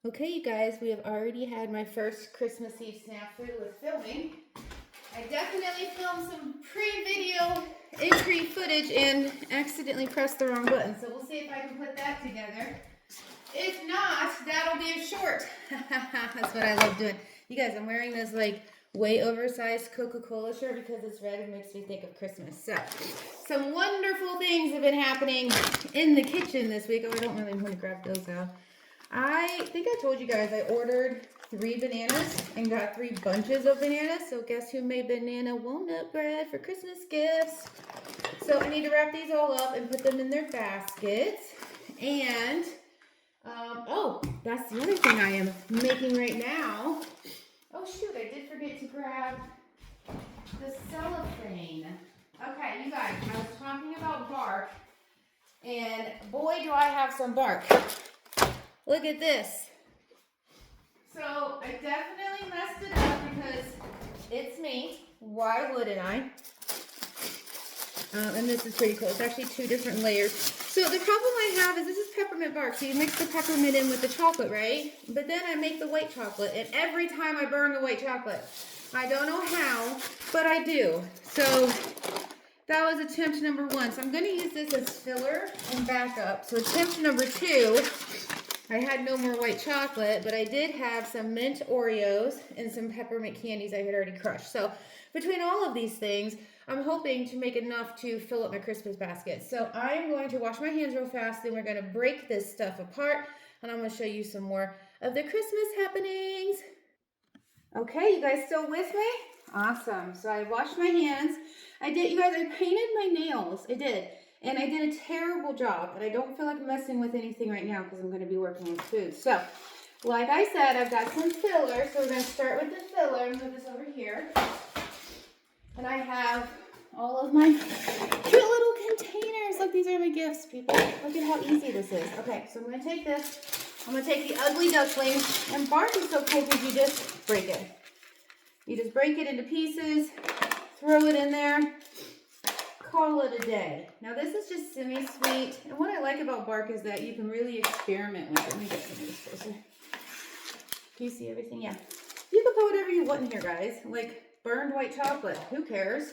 Okay, you guys, we have already had my first Christmas Eve snafu with filming. I definitely filmed some pre-video entry footage and accidentally pressed the wrong button. So we'll see if I can put that together. If not, that'll be a short. That's what I love doing. You guys, I'm wearing this like way oversized Coca-Cola shirt because it's red and makes me think of Christmas. So, some wonderful things have been happening in the kitchen this week. Oh, I don't really want to grab those out. I think I told you guys I ordered 3 bananas and got 3 bunches of bananas. So guess who made banana walnut bread for Christmas gifts? So I need to wrap these all up and put them in their baskets. And, oh, that's the other thing I am making right now. Oh shoot, I did forget to grab the cellophane. Okay, you guys, I was talking about bark. And boy, do I have some bark. Look at this. So I definitely messed it up because it's me. Why wouldn't I? And this is pretty cool. It's actually 2 different layers. So the problem I have is this is peppermint bark. So you mix the peppermint in with the chocolate, right? But then I make the white chocolate. And every time I burn the white chocolate. I don't know how, but I do. So that was attempt number 1. So I'm going to use this as filler and backup. So attempt number 2. I had no more white chocolate, but I did have some mint Oreos and some peppermint candies I had already crushed. So between all of these things, I'm hoping to make enough to fill up my Christmas basket. So I'm going to wash my hands real fast, then we're going to break this stuff apart, and I'm going to show you some more of the Christmas happenings. Okay, you guys still with me? Awesome. So I washed my hands. I did, you guys, I painted my nails. I did. And I did a terrible job, and I don't feel like messing with anything right now because I'm going to be working with food. So, like I said, I've got some filler. So we're going to start with the filler and put this over here. And I have all of my cute little containers. Look, these are my gifts, people. Look at how easy this is. Okay, so I'm going to take this. I'm going to take the ugly duckling. And bark is so cool because you just break it. You just break it into pieces, throw it in there. Call it a day. Now this is just semi-sweet, and what I like about bark is that you can really experiment with it. Let me get some of this closer. Can you see everything? Yeah. You can put whatever you want in here, guys. Like burned white chocolate. Who cares?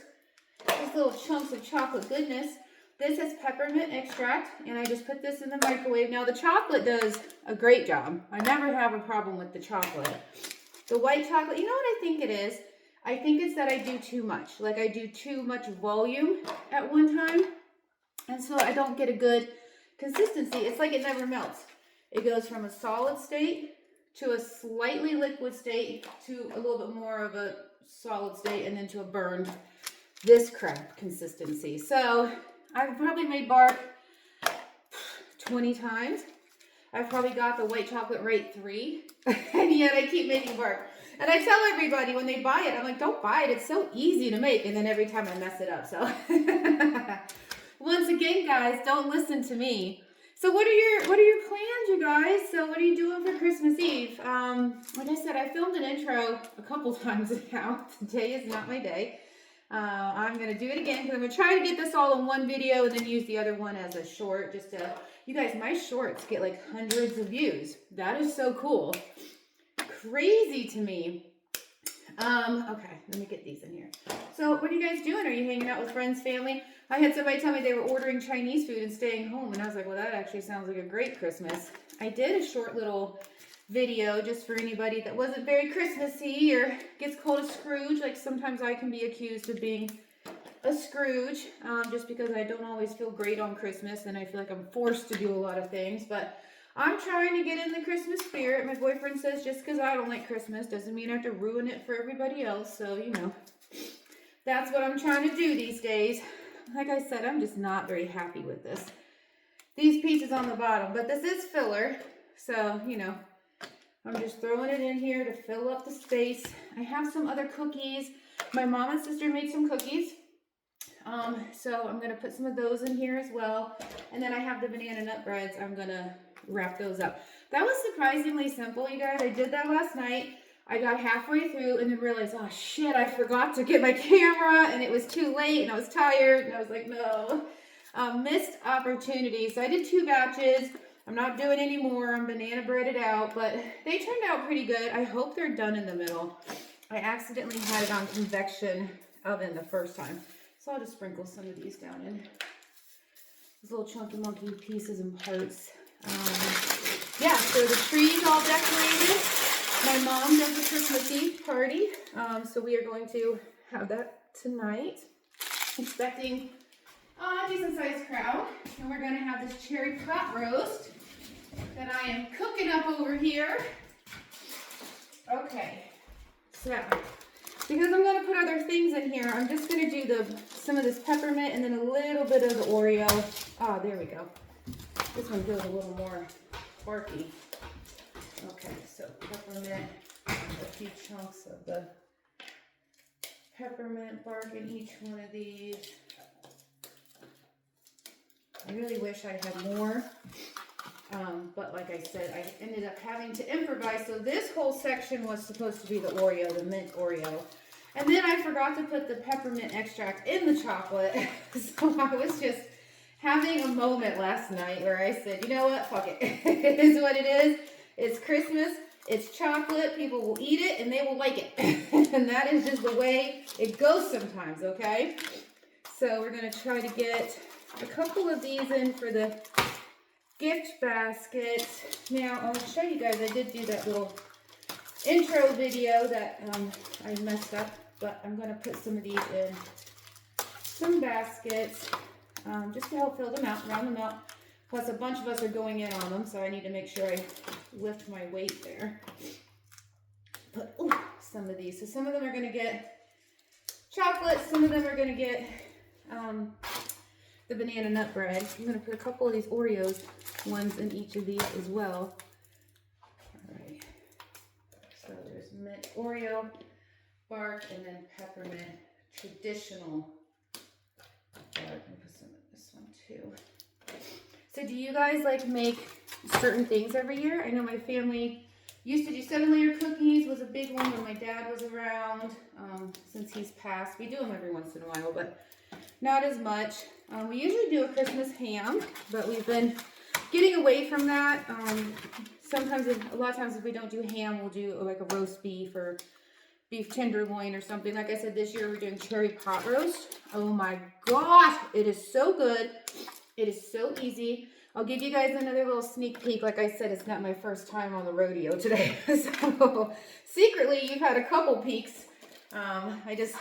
Just little chunks of chocolate goodness. This has peppermint extract, and I just put this in the microwave. Now the chocolate does a great job. I never have a problem with the chocolate. The white chocolate, you know what I think it is? I think it's that I do too much. Like I do too much volume at one time. And so I don't get a good consistency. It's like it never melts. It goes from a solid state to a slightly liquid state to a little bit more of a solid state and then to a burned, this crap consistency. So I've probably made bark 20 times. I've probably got the white chocolate right 3. And yet I keep making bark. And I tell everybody when they buy it, I'm like, don't buy it. It's so easy to make. And then every time I mess it up. So once again, guys, don't listen to me. So what are your plans, you guys? So what are you doing for Christmas Eve? Like I said, I filmed an intro a couple times now. Today is not my day. I'm going to do it again because I'm going to try to get this all in one video and then use the other one as a short. Just to, you guys, my shorts get like hundreds of views. That is so cool. Crazy to me. Okay, let me get these in here. So what are you guys doing? Are you hanging out with friends, family? I had somebody tell me they were ordering Chinese food and staying home, and I was like, well, that actually sounds like a great Christmas. I did a short little video just for anybody that wasn't very Christmassy or gets called a Scrooge. Like sometimes I can be accused of being a Scrooge just because I don't always feel great on Christmas and I feel like I'm forced to do a lot of things, but I'm trying to get in the Christmas spirit. My boyfriend says just because I don't like Christmas doesn't mean I have to ruin it for everybody else. So, you know, that's what I'm trying to do these days. Like I said, I'm just not very happy with this. These pieces on the bottom, but this is filler. So, you know, I'm just throwing it in here to fill up the space. I have some other cookies. My mom and sister made some cookies. So I'm going to put some of those in here as well. And then I have the banana nut breads. I'm going to wrap those up. That was surprisingly simple, you guys. I did that last night. I got halfway through and then realized, oh shit, I forgot to get my camera and it was too late and I was tired and I was like, no. Missed opportunity. So I did 2 batches. I'm not doing any more. I'm banana breaded out, but they turned out pretty good. I hope they're done in the middle. I accidentally had it on convection oven the first time. So I'll just sprinkle some of these down in these little chunky monkey pieces and parts. Yeah, so the tree's all decorated. My mom does a Christmas Eve party, so we are going to have that tonight. Expecting a decent sized crowd, and we're going to have this cherry pot roast that I am cooking up over here. Okay, so because I'm going to put other things in here, I'm just going to do some of this peppermint and then a little bit of the Oreo. Ah, there we go. This one feels a little more barky. Okay, so peppermint, a few chunks of the peppermint bark in each one of these. I really wish I had more, but like I said, I ended up having to improvise. So this whole section was supposed to be the Oreo, the mint Oreo. And then I forgot to put the peppermint extract in the chocolate. So I was just having a moment last night where I said, you know what, fuck it. It is what it is. It's Christmas. It's chocolate. People will eat it and they will like it. And that is just the way it goes sometimes, okay? So we're going to try to get a couple of these in for the gift basket. Now, I'll show you guys. I did do that little intro video that I messed up, but I'm going to put some of these in some baskets just to help fill them out, round them out. Plus, a bunch of us are going in on them, so I need to make sure I lift my weight there. Put some of these. So some of them are going to get chocolate. Some of them are going to get the banana nut bread. I'm going to put a couple of these Oreos ones in each of these as well. All right. So there's mint Oreo bark and then peppermint traditional bark. I'm going to put some in this one too. So do you guys like make certain things every year? I know my family used to do 7-layer cookies, was a big one when my dad was around. Since he's passed, we do them every once in a while, but not as much. We usually do a Christmas ham, but we've been getting away from that. A lot of times if we don't do ham, we'll do like a roast beef or beef tenderloin or something. Like I said, this year we're doing cherry pot roast. Oh my gosh, it is so good. It is so easy. I'll give you guys another little sneak peek. Like I said, it's not my first time on the rodeo today. So secretly, you've had a couple peeks. I just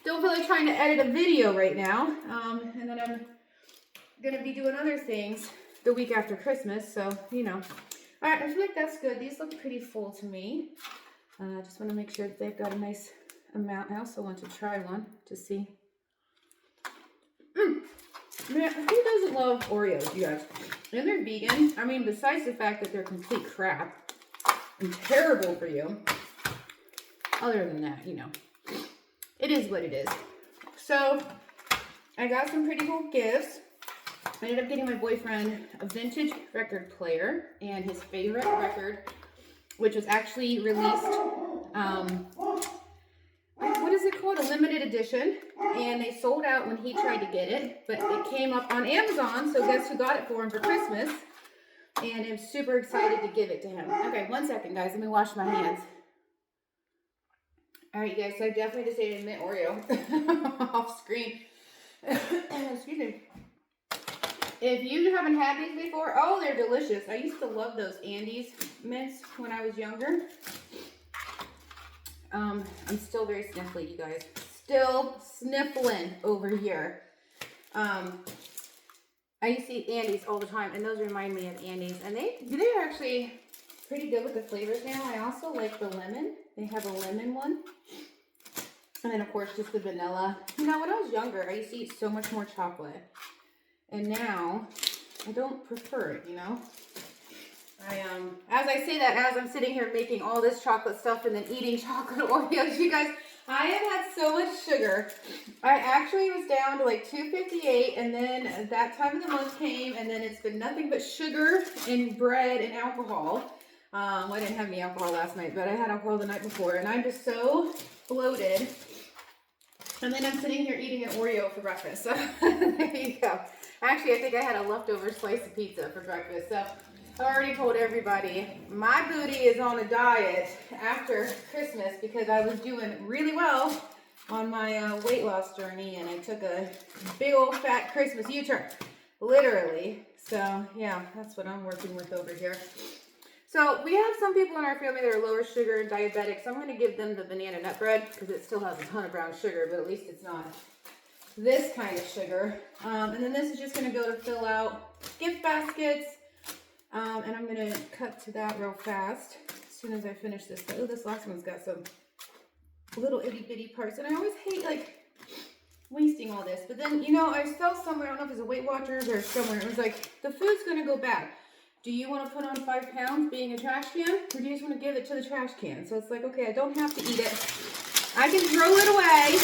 don't feel like trying to edit a video right now. And then I'm going to be doing other things the week after Christmas. So, you know. All right, I feel like that's good. These look pretty full to me. I just want to make sure that they've got a nice amount. I also want to try one to see. Man, who doesn't love Oreos, you guys? And they're vegan. I mean, besides the fact that they're complete crap and terrible for you, other than that, you know, it is what it is. So, I got some pretty cool gifts. I ended up getting my boyfriend a vintage record player and his favorite record, which was actually released, what is it called? A limited edition. And they sold out when he tried to get it, but it came up on Amazon, so guess who got it for him for Christmas? And I'm super excited to give it to him. Okay, one second, guys. Let me wash my hands. All right, guys, so I definitely just ate a mint Oreo off screen. Excuse me. If you haven't had these before, oh, they're delicious. I used to love those Andes mints when I was younger. I'm still very sniffly, you guys. Still sniffling over here. I used to eat Andes all the time, and those remind me of Andes. And they're actually pretty good with the flavors now. I also like the lemon. They have a lemon one. And then, of course, just the vanilla. You know, when I was younger, I used to eat so much more chocolate. And now, I don't prefer it, you know. As I say that, as I'm sitting here making all this chocolate stuff and then eating chocolate Oreos, you guys, I have had so much sugar. I actually was down to like 258, and then that time of the month came, and then it's been nothing but sugar and bread and alcohol. I didn't have any alcohol last night, but I had alcohol the night before, and I'm just so bloated. And then I'm sitting here eating an Oreo for breakfast, so there you go. Actually, I think I had a leftover slice of pizza for breakfast. So I already told everybody my booty is on a diet after Christmas because I was doing really well on my weight loss journey, and I took a big old fat Christmas U-turn, literally. So yeah, that's what I'm working with over here. So we have some people in our family that are lower sugar and diabetic, so I'm going to give them the banana nut bread because it still has a ton of brown sugar, but at least it's not this kind of sugar. And then this is just going to go to fill out gift baskets. And I'm going to cut to that real fast as soon as I finish this. Oh, this last one's got some little itty bitty parts, and I always hate like wasting all this. But then, you know, I saw somewhere, I don't know if it's a Weight Watchers or somewhere, it was like, the food's going to go bad. Do you want to put on 5 pounds being a trash can, or do you just want to give it to the trash can? So it's like, okay, I don't have to eat it. I can throw it away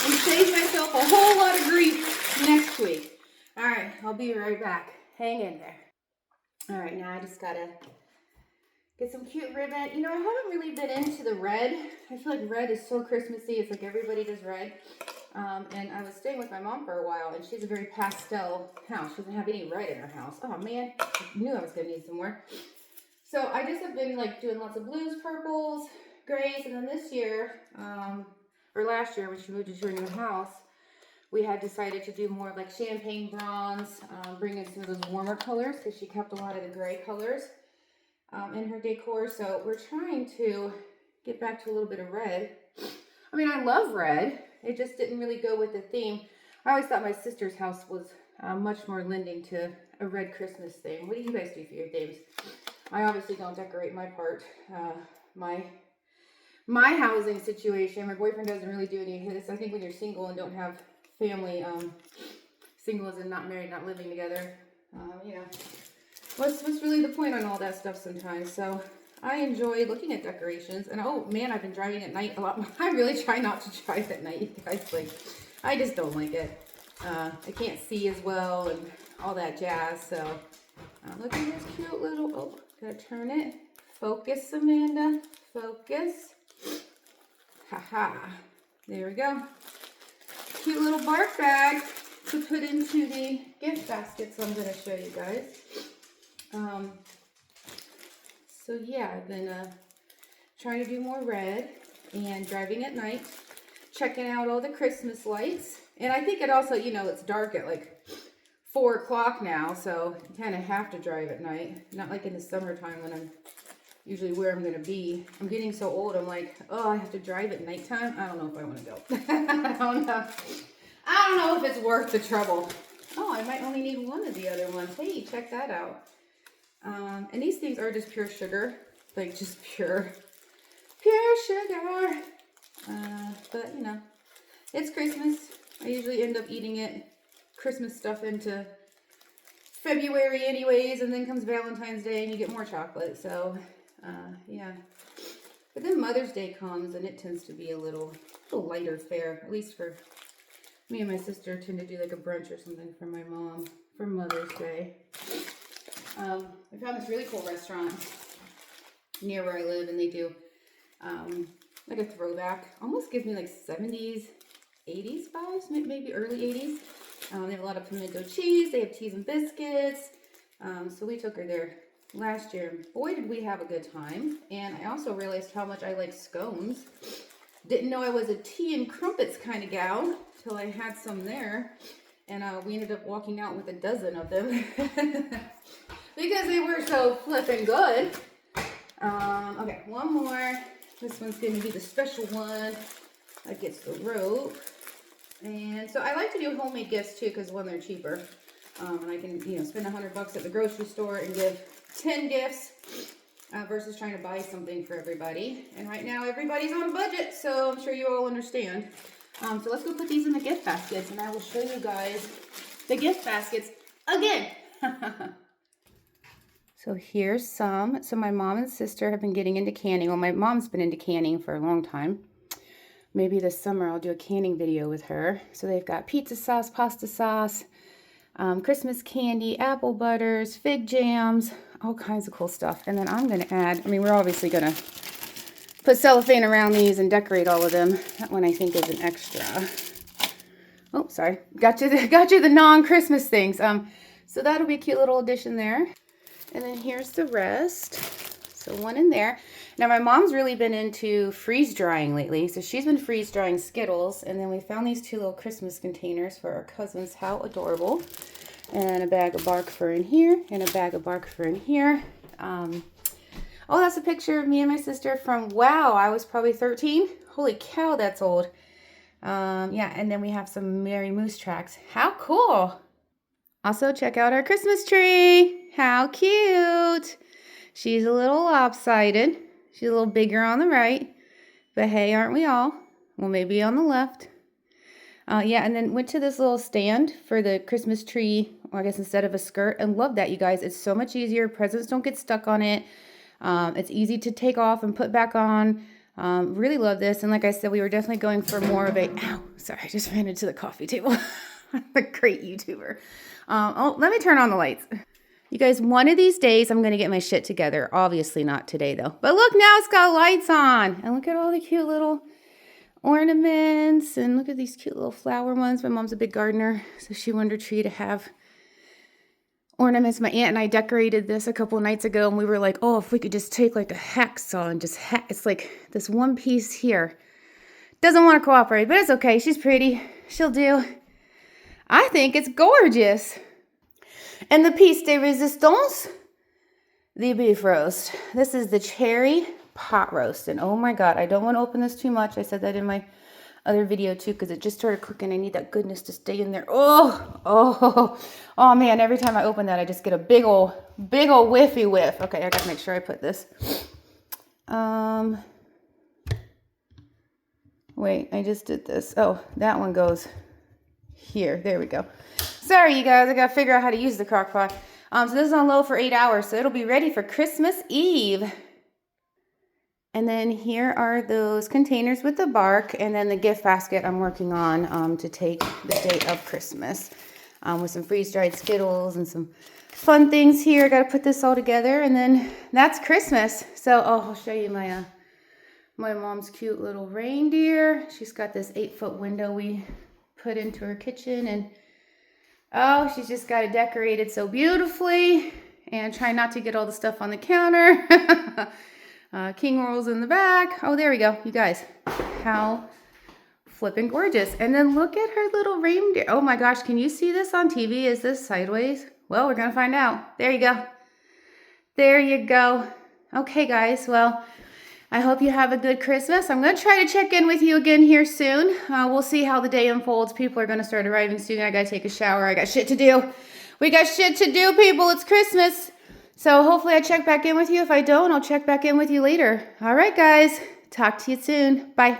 and save myself a whole lot of grief next week. All right, I'll be right back. Hang in there. All right, now I just gotta get some cute ribbon. You know, I haven't really been into the red. I feel like red is so Christmassy. It's like everybody does red. And I was staying with my mom for a while, and she's a very pastel house. She doesn't have any red in her house. Oh man, I knew I was gonna need some more. So I just have been like doing lots of blues, purples, grays, and then this year, or last year when she moved into her new house, we had decided to do more like champagne bronze, bring in some of those warmer colors because she kept a lot of the gray colors in her decor. So we're trying to get back to a little bit of red. I mean, I love red. It just didn't really go with the theme. I always thought my sister's house was much more lending to a red Christmas theme. What do you guys do for your themes? I obviously don't decorate my part. My housing situation, my boyfriend doesn't really do any of this. I think when you're single and don't have family, single as in not married, not living together, you know, what's really the point on all that stuff sometimes? So I enjoy looking at decorations, and oh man, I've been driving at night a lot more. I really try not to drive at night, you guys. Like, I just don't like it. I can't see as well and all that jazz. So look at this cute little, oh, gotta turn it. Focus, Amanda, focus. Haha, there we go. Cute little bark bag to put into the gift baskets I'm going to show you guys. So yeah, I've been trying to do more red and driving at night, checking out all the Christmas lights. And I think it also, you know, it's dark at like 4 o'clock now, so you kind of have to drive at night. Not like in the summertime when I'm usually where I'm going to be. I'm getting so old, I'm like, oh, I have to drive at nighttime? I don't know if I want to go. I don't know. I don't know if it's worth the trouble. Oh, I might only need one of the other ones. Hey, check that out. And these things are just pure sugar. Like, just pure sugar. But, you know, it's Christmas. I usually end up eating it, Christmas stuff into February anyways, and then comes Valentine's Day and you get more chocolate. So, yeah. But then Mother's Day comes and it tends to be a little lighter fare, at least for me and my sister tend to do like a brunch or something for my mom for Mother's Day. I found this really cool restaurant near where I live, and they do like a throwback. Almost gives me like 70s, 80s vibes, maybe early 80s. They have a lot of pimento cheese. They have teas and biscuits. So we took her there last year. Boy, did we have a good time. And I also realized how much I like scones. Didn't know I was a tea and crumpets kind of gal till I had some there. And we ended up walking out with a dozen of them. Because they were so flippin' good. Okay, one more. This one's going to be the special one. That gets the rope. And so I like to do homemade gifts too, because one, they're cheaper. And I can, you know, spend $100 at the grocery store and give 10 gifts versus trying to buy something for everybody. And right now everybody's on a budget, so I'm sure you all understand. So let's go put these in the gift baskets, and I will show you guys the gift baskets again. So here's some. So my mom and sister have been getting into canning. Well, my mom's been into canning for a long time. Maybe this summer I'll do a canning video with her. So they've got pizza sauce, pasta sauce, Christmas candy, apple butters, fig jams, all kinds of cool stuff. And then I'm going to add, I mean, we're obviously going to put cellophane around these and decorate all of them. That one I think is an extra. Oh, sorry. Got you the non-Christmas things. So that'll be a cute little addition there. And then here's the rest. So one in there. Now my mom's really been into freeze drying lately. So she's been freeze drying Skittles. And then we found these 2 little Christmas containers for our cousins. How adorable. And a bag of bark fur in here. And a bag of bark fur in here. Oh, that's a picture of me and my sister from, wow, I was probably 13. Holy cow, that's old. Yeah, and then we have some Merry Moose tracks. How cool. Also, check out our Christmas tree. How cute. She's a little lopsided. She's a little bigger on the right. But hey, aren't we all? Well, maybe on the left. Yeah, and then went to this little stand for the Christmas tree, or I guess instead of a skirt. And love that, you guys. It's so much easier. Presents don't get stuck on it. It's easy to take off and put back on. Really love this. And like I said, we were definitely going for more of a, ow, sorry, I just ran into the coffee table. I'm a great YouTuber. Oh, let me turn on the lights. You guys, one of these days, I'm going to get my shit together. Obviously not today, though. But look, now it's got lights on. And look at all the cute little ornaments. And look at these cute little flower ones. My mom's a big gardener, so she wanted her tree to have ornaments. My aunt and I decorated this a couple nights ago, and we were like, oh, if we could just take like a hacksaw and just it's like this one piece here. Doesn't want to cooperate, but it's okay. She's pretty. She'll do. I think it's gorgeous. And the piece de resistance, the beef roast. This is the cherry pot roast. And oh my God, I don't want to open this too much. I said that in my other video too, because it just started cooking. I need that goodness to stay in there. Oh man, every time I open that, I just get a big ol' whiffy whiff. Okay, I gotta make sure I put this. Wait, I just did this. Oh, that one goes here. There we go. Sorry, you guys, I gotta figure out how to use the crock pot. So this is on low for 8 hours, so it'll be ready for Christmas Eve. And then here are those containers with the bark, and then the gift basket I'm working on to take the day of Christmas with some freeze-dried Skittles and some fun things here. I got to put this all together, and then that's Christmas. So I'll show you my my mom's cute little reindeer. She's got this 8-foot window we put into her kitchen, and oh, she's just got it decorated so beautifully. And try not to get all the stuff on the counter. King rolls in the back. Oh, there we go. You guys, how flippin' gorgeous. And then look at her little reindeer. Oh my gosh, can you see this on TV? Is this sideways? Well, we're going to find out. There you go. There you go. Okay, guys. Well, I hope you have a good Christmas. I'm going to try to check in with you again here soon. We'll see how the day unfolds. People are going to start arriving soon. I got to take a shower. I got shit to do. We got shit to do, people. It's Christmas. So hopefully I check back in with you. If I don't, I'll check back in with you later. All right, guys. Talk to you soon. Bye.